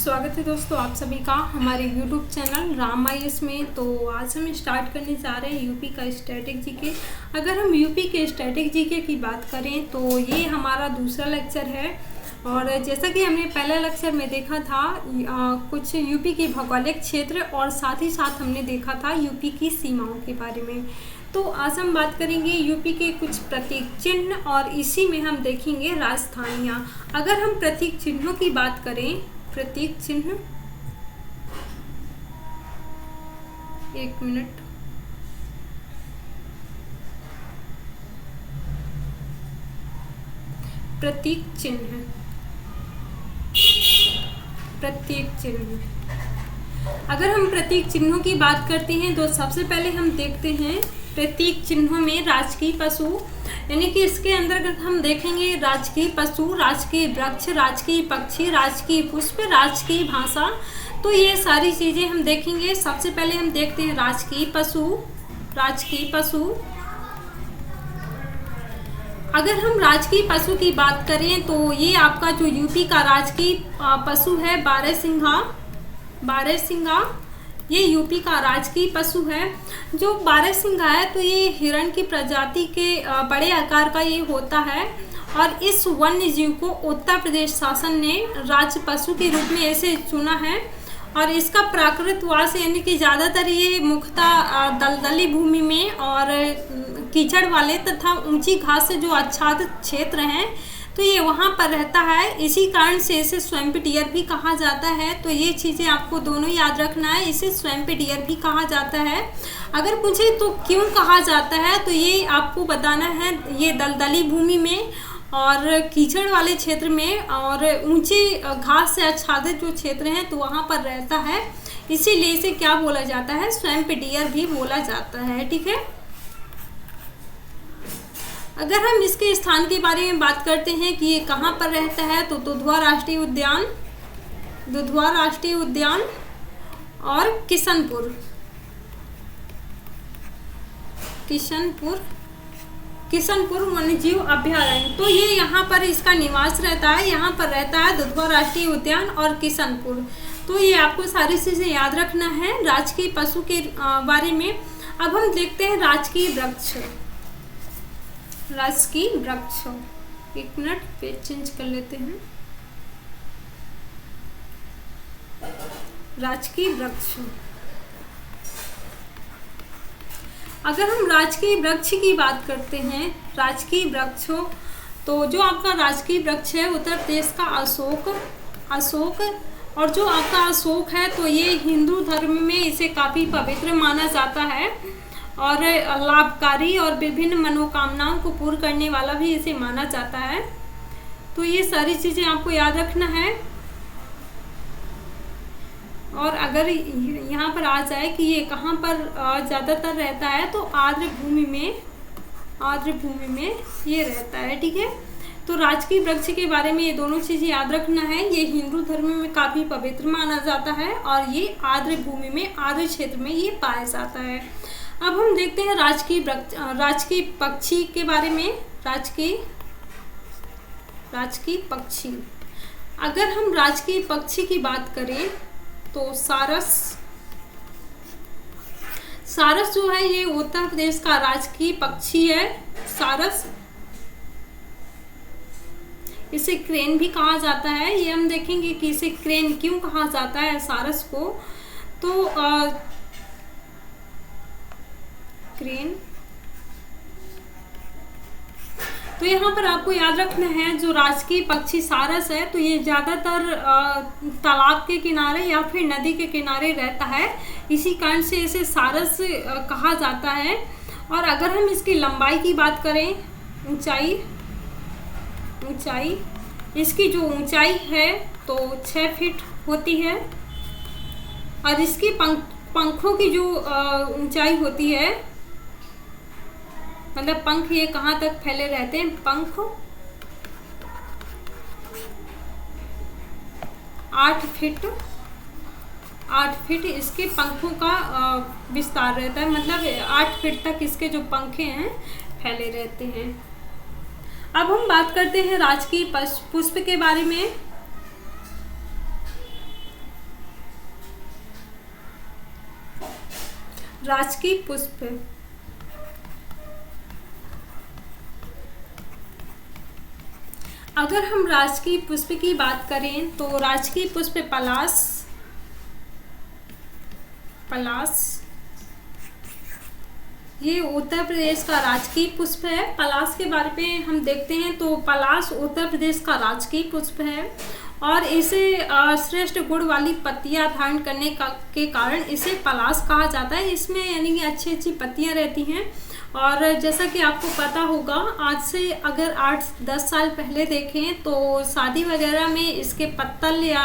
स्वागत है दोस्तों आप सभी का हमारे YouTube चैनल राम IAS में। तो आज हम स्टार्ट करने जा रहे हैं यूपी का स्टैटिक जीके। अगर हम यूपी के स्टैटिक जीके की बात करें तो ये हमारा दूसरा लेक्चर है। और जैसा कि हमने पहले लेक्चर में देखा था कुछ यूपी के भौगोलिक क्षेत्र और साथ ही साथ हमने देखा था यूपी की सीमाओं के बारे में। तो आज हम बात करेंगे यूपी के कुछ प्रतीक चिन्ह और इसी में हम देखेंगे राजधानियाँ। अगर हम प्रतीक चिन्हों की बात करें, प्रतीक चिन्ह, एक मिनट, प्रतीक चिन्ह, प्रतीक चिन्ह। अगर हम प्रतीक चिन्हों की बात करते हैं तो सबसे पहले हम देखते हैं प्रतीक चिन्हों में राजकीय पशु, यानी कि इसके अंतर्गत हम देखेंगे राजकीय पशु, राजकीय वृक्ष, राजकीय पक्षी, राजकीय पुष्प, राजकीय भाषा। तो ये सारी चीजें हम देखेंगे। सबसे पहले हम देखते हैं राजकीय पशु। राजकीय पशु, अगर हम राजकीय पशु की बात करें तो ये आपका जो यूपी का राजकीय पशु है बारहसिंघा। बारहसिंघा ये यूपी का राजकीय पशु है। जो बारहसिंघा है तो ये हिरण की प्रजाति के बड़े आकार का ये होता है और इस वन्य जीव को उत्तर प्रदेश शासन ने राज्य पशु के रूप में ऐसे चुना है। और इसका प्राकृतिक वास यानी कि ज़्यादातर ये मुख्यतः दलदली भूमि में और कीचड़ वाले तथा ऊंची घास से जो आच्छादित क्षेत्र हैं तो ये वहाँ पर रहता है। इसी कारण से इसे स्वैम्प डियर भी कहा जाता है। तो ये चीज़ें आपको दोनों याद रखना है, इसे स्वैम्प डियर भी कहा जाता है। अगर पूछे तो क्यों कहा जाता है तो ये आपको बताना है। ये दलदली भूमि में और कीचड़ वाले क्षेत्र में और ऊंची घास से आच्छादित जो क्षेत्र हैं तो वहाँ पर रहता है, इसीलिए इसे क्या बोला जाता है, स्वैम्प डियर भी बोला जाता है। ठीक है। अगर हम इसके स्थान के बारे में बात करते हैं कि ये कहाँ पर रहता है तो दुधवा राष्ट्रीय उद्यान, दुधवा राष्ट्रीय उद्यान और किशनपुर, किशनपुर, किशनपुर वन्यजीव अभयारण्य। तो ये यहाँ पर इसका निवास रहता है, यहाँ पर रहता है दुधवा राष्ट्रीय उद्यान और किशनपुर। तो ये आपको सारी चीज़ें याद रखना है राजकीय पशु के बारे में। अब हम देखते हैं राजकीय वृक्ष। राजकीय वृक्ष, एक मिनट पेज चेंज कर लेते हैं। राजकीय वृक्ष, अगर हम राजकीय वृक्ष की बात करते हैं, राजकीय वृक्ष तो जो आपका राजकीय वृक्ष है उत्तर प्रदेश का अशोक, अशोक। और जो आपका अशोक है तो ये हिंदू धर्म में इसे काफ़ी पवित्र माना जाता है और लाभकारी और विभिन्न मनोकामनाओं को पूर्ण करने वाला भी इसे माना जाता है। तो ये सारी चीज़ें आपको याद रखना है। और अगर यहाँ पर आ जाए कि ये कहाँ पर ज़्यादातर रहता है तो आर्द्र भूमि में, आर्द्र भूमि में ये रहता है। ठीक है। तो राजकीय वृक्ष के बारे में ये दोनों चीज़ें याद रखना है। ये हिंदू धर्म में काफ़ी पवित्र माना जाता है और ये आर्द्र भूमि में, आर्द्र क्षेत्र में ये पाया जाता है। अब हम देखते हैं राजकीय वृक्ष, राजकीय पक्षी के बारे में। राजकीय, राजकीय पक्षी, अगर हम राजकीय पक्षी की बात करें तो सारस, सारस जो है ये उत्तर प्रदेश का राजकीय पक्षी है। सारस, इसे क्रेन भी कहा जाता है। ये हम देखेंगे कि इसे क्रेन क्यों कहा जाता है सारस को। तो क्रेन, तो यहाँ पर आपको याद रखना है जो राजकीय पक्षी सारस है तो ये ज़्यादातर तालाब के किनारे या फिर नदी के किनारे रहता है, इसी कारण से इसे सारस कहा जाता है। और अगर हम इसकी लंबाई की बात करें, ऊंचाई, ऊंचाई, इसकी जो ऊंचाई है तो 6 फीट होती है और इसकी पंखों की जो ऊंचाई होती है, मतलब पंख ये कहाँ तक फैले रहते हैं, पंख 8 फीट, 8 फीट इसके पंखों का विस्तार रहता है, मतलब 8 फीट तक इसके जो पंखे हैं फैले रहते हैं। अब हम बात करते हैं राजकीय पुष्प के बारे में। राजकीय पुष्प। अगर हम राजकीय पुष्प की बात करें तो राजकीय पुष्प पलाश। ये उत्तर प्रदेश का राजकीय पुष्प है। पलाश के बारे में हम देखते हैं तो पलाश उत्तर प्रदेश का राजकीय पुष्प है और इसे श्रेष्ठ गुण वाली पत्तियां धारण करने के कारण इसे पलाश कहा जाता है। इसमें यानी कि अच्छी अच्छी पत्तियां रहती हैं और जैसा कि आपको पता होगा, आज से अगर 8-10 साल पहले देखें तो शादी वगैरह में इसके पत्तल या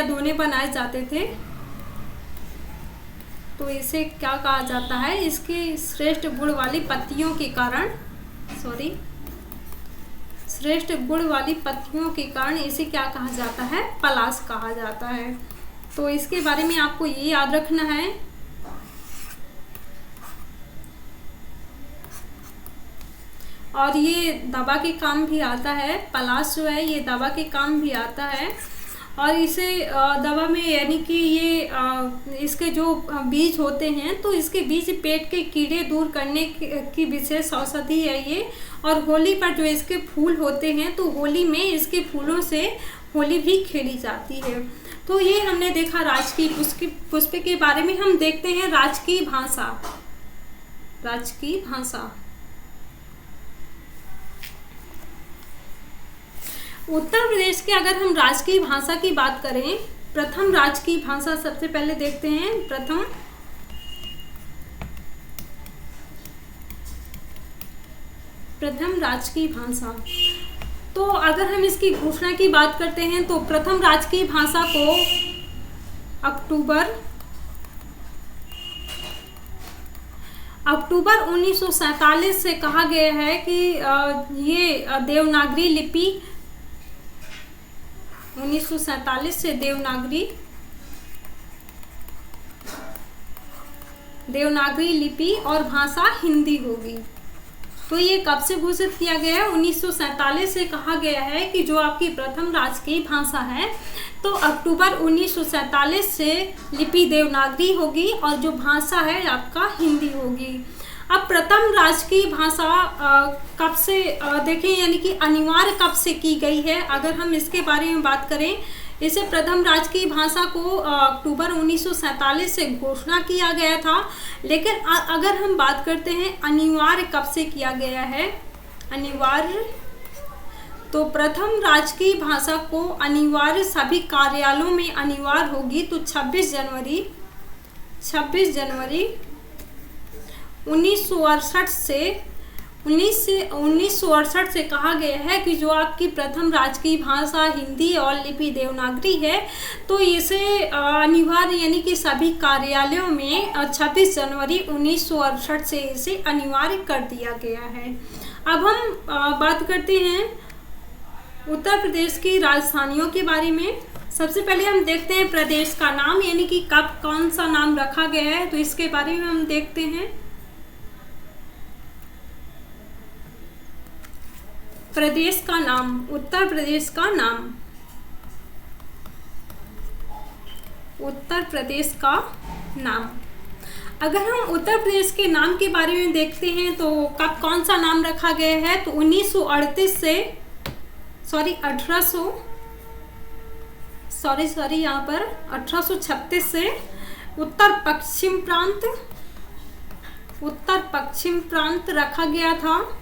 दोने बनाए जाते थे। तो इसे क्या कहा जाता है, इसके श्रेष्ठ गुण वाली पत्तियों के कारण श्रेष्ठ गुण वाली पत्तियों के कारण इसे क्या कहा जाता है, पलाश कहा जाता है। तो इसके बारे में आपको ये याद रखना है। और ये दवा के काम भी आता है। पलाश जो है ये दवा के काम भी आता है और इसे दवा में यानी कि ये इसके जो बीज होते हैं तो इसके बीज पेट के कीड़े दूर करने की विशेष औषधि है ये। और होली पर जो इसके फूल होते हैं तो होली में इसके फूलों से होली भी खेली जाती है। तो ये हमने देखा राजकीय पुष्प के बारे में। हम देखते हैं राजकीय भाषा। उत्तर प्रदेश के अगर हम राजकीय भाषा की बात करें, प्रथम राजकीय भाषा सबसे पहले देखते हैं। प्रथम राजकीय भाषा, तो अगर हम इसकी घोषणा की बात करते हैं तो प्रथम राजकीय भाषा को अक्टूबर 1947 से कहा गया है कि ये देवनागरी लिपि 1947 से देवनागरी लिपि और भाषा हिंदी होगी। तो ये कब से घोषित किया गया है? 1947 से कहा गया है कि जो आपकी प्रथम राजकीय भाषा है तो अक्टूबर 1947 से लिपि देवनागरी होगी और जो भाषा है आपका हिंदी होगी। अब प्रथम राजकीय भाषा कब से देखें, यानी कि अनिवार्य कब से की गई है, अगर हम इसके बारे में बात करें, इसे प्रथम राजकीय भाषा को अक्टूबर 1947 से घोषणा किया गया था। लेकिन अगर हम बात करते हैं अनिवार्य कब से किया गया है, अनिवार्य, तो प्रथम राजकीय भाषा को अनिवार्य सभी कार्यालयों में अनिवार्य होगी तो 26 जनवरी 1968 से कहा गया है कि जो आपकी प्रथम राजकीय भाषा हिंदी और लिपि देवनागरी है तो इसे अनिवार्य यानी कि सभी कार्यालयों में 26 जनवरी 1968 से इसे अनिवार्य कर दिया गया है। अब हम बात करते हैं उत्तर प्रदेश की राजधानियों के बारे में। सबसे पहले हम देखते हैं प्रदेश का नाम, यानी कि कब कौन सा नाम रखा गया है, तो इसके बारे में हम देखते हैं। प्रदेश का नाम, उत्तर प्रदेश का नाम, उत्तर प्रदेश का नाम। अगर हम उत्तर प्रदेश के नाम के बारे में देखते हैं तो कब कौन सा नाम रखा गया है, तो 1836 से उत्तर पश्चिम प्रांत रखा गया था।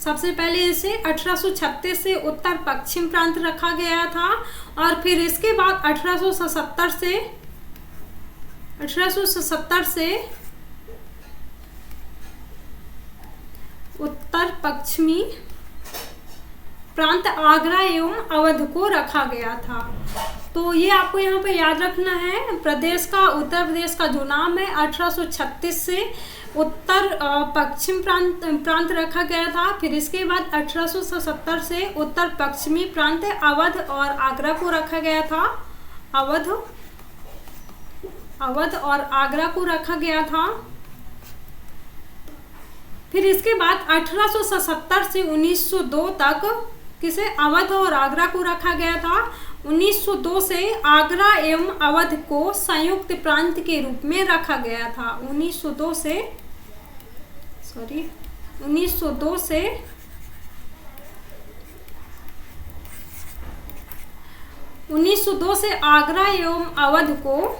सबसे पहले इसे 1836 से उत्तर पश्चिम प्रांत रखा गया था और फिर इसके बाद 1877 से उत्तर पश्चिमी प्रांत आगरा एवं अवध को रखा गया था। तो ये आपको यहाँ पे याद रखना है। प्रदेश का, उत्तर प्रदेश का जो नाम है 1836 से उत्तर पश्चिम प्रांत रखा गया था। फिर इसके बाद 1877 से उत्तर पश्चिमी प्रांत अवध और आगरा को रखा गया था। अवध और आगरा को रखा गया था। फिर इसके बाद 1877 से 1902 तक किसे, अवध और आगरा को रखा गया था। 1902 से आगरा एवं अवध को संयुक्त प्रांत के रूप में रखा गया था। 1902 से 1902 से आगरा एवं अवध को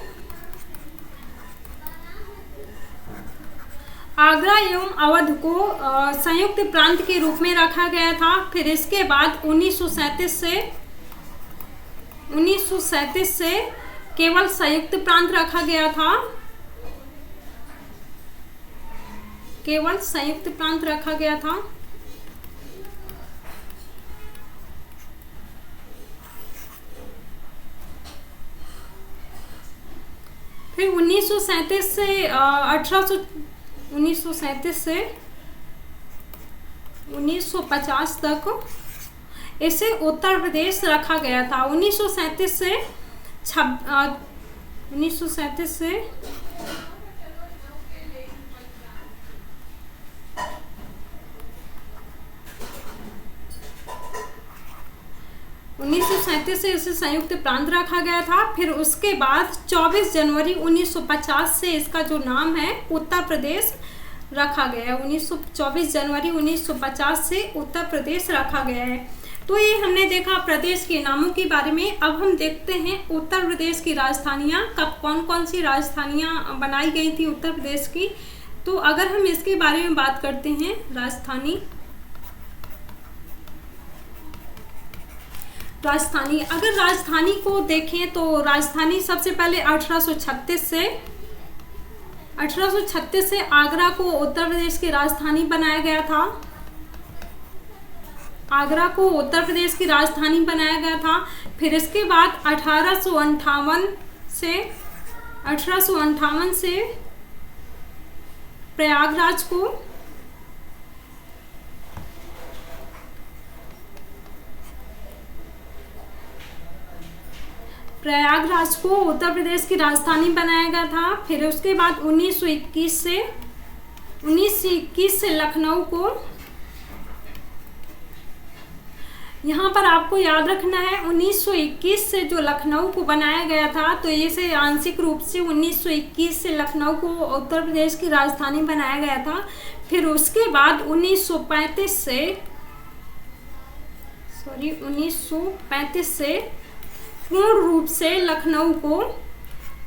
संयुक्त प्रांत के रूप में रखा गया था। फिर इसके बाद 1937 से केवल संयुक्त प्रांत रखा गया था। फिर 1937 से 1950 तक इसे उत्तर प्रदेश रखा गया था। 1937 से 1937 से इसे संयुक्त प्रांत रखा गया था। फिर उसके बाद 24 जनवरी 1950 से इसका जो नाम है उत्तर प्रदेश रखा गया है। 24 जनवरी 1950 से उत्तर प्रदेश रखा गया है। तो ये हमने देखा प्रदेश के नामों के बारे में। अब हम देखते हैं उत्तर प्रदेश की राजधानियाँ कब कौन कौन सी राजधानियाँ बनाई गई थी उत्तर प्रदेश की। तो अगर हम इसके बारे में बात करते हैं, राजधानी अगर राजधानी को देखें तो राजधानी सबसे पहले 1836 से आगरा को उत्तर प्रदेश की राजधानी बनाया गया था। फिर इसके बाद 1858 से प्रयागराज को उत्तर प्रदेश की राजधानी बनाया गया था। फिर उसके बाद 1921 से लखनऊ को, यहाँ पर आपको याद रखना है 1921 से जो लखनऊ को बनाया गया था, तो इसे आंशिक रूप से 1921 से लखनऊ को उत्तर प्रदेश की राजधानी बनाया गया था। फिर उसके बाद 1935 से पूर्ण रूप से लखनऊ को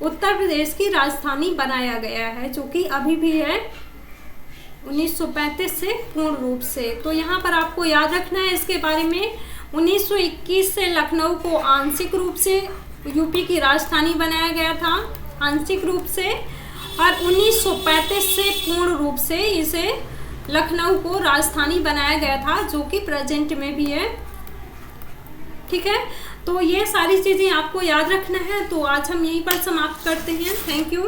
उत्तर प्रदेश की राजधानी बनाया गया है, जो कि अभी भी है 1935 से पूर्ण रूप से। तो यहाँ पर आपको याद रखना है इसके बारे में, 1921 से लखनऊ को आंशिक रूप से यूपी की राजधानी बनाया गया था, आंशिक रूप से, और 1935 से पूर्ण रूप से इसे लखनऊ को राजधानी बनाया गया था, जो कि प्रेजेंट में भी है। ठीक है, तो ये सारी चीज़ें आपको याद रखना है। तो आज हम यहीं पर समाप्त करते हैं। Thank you.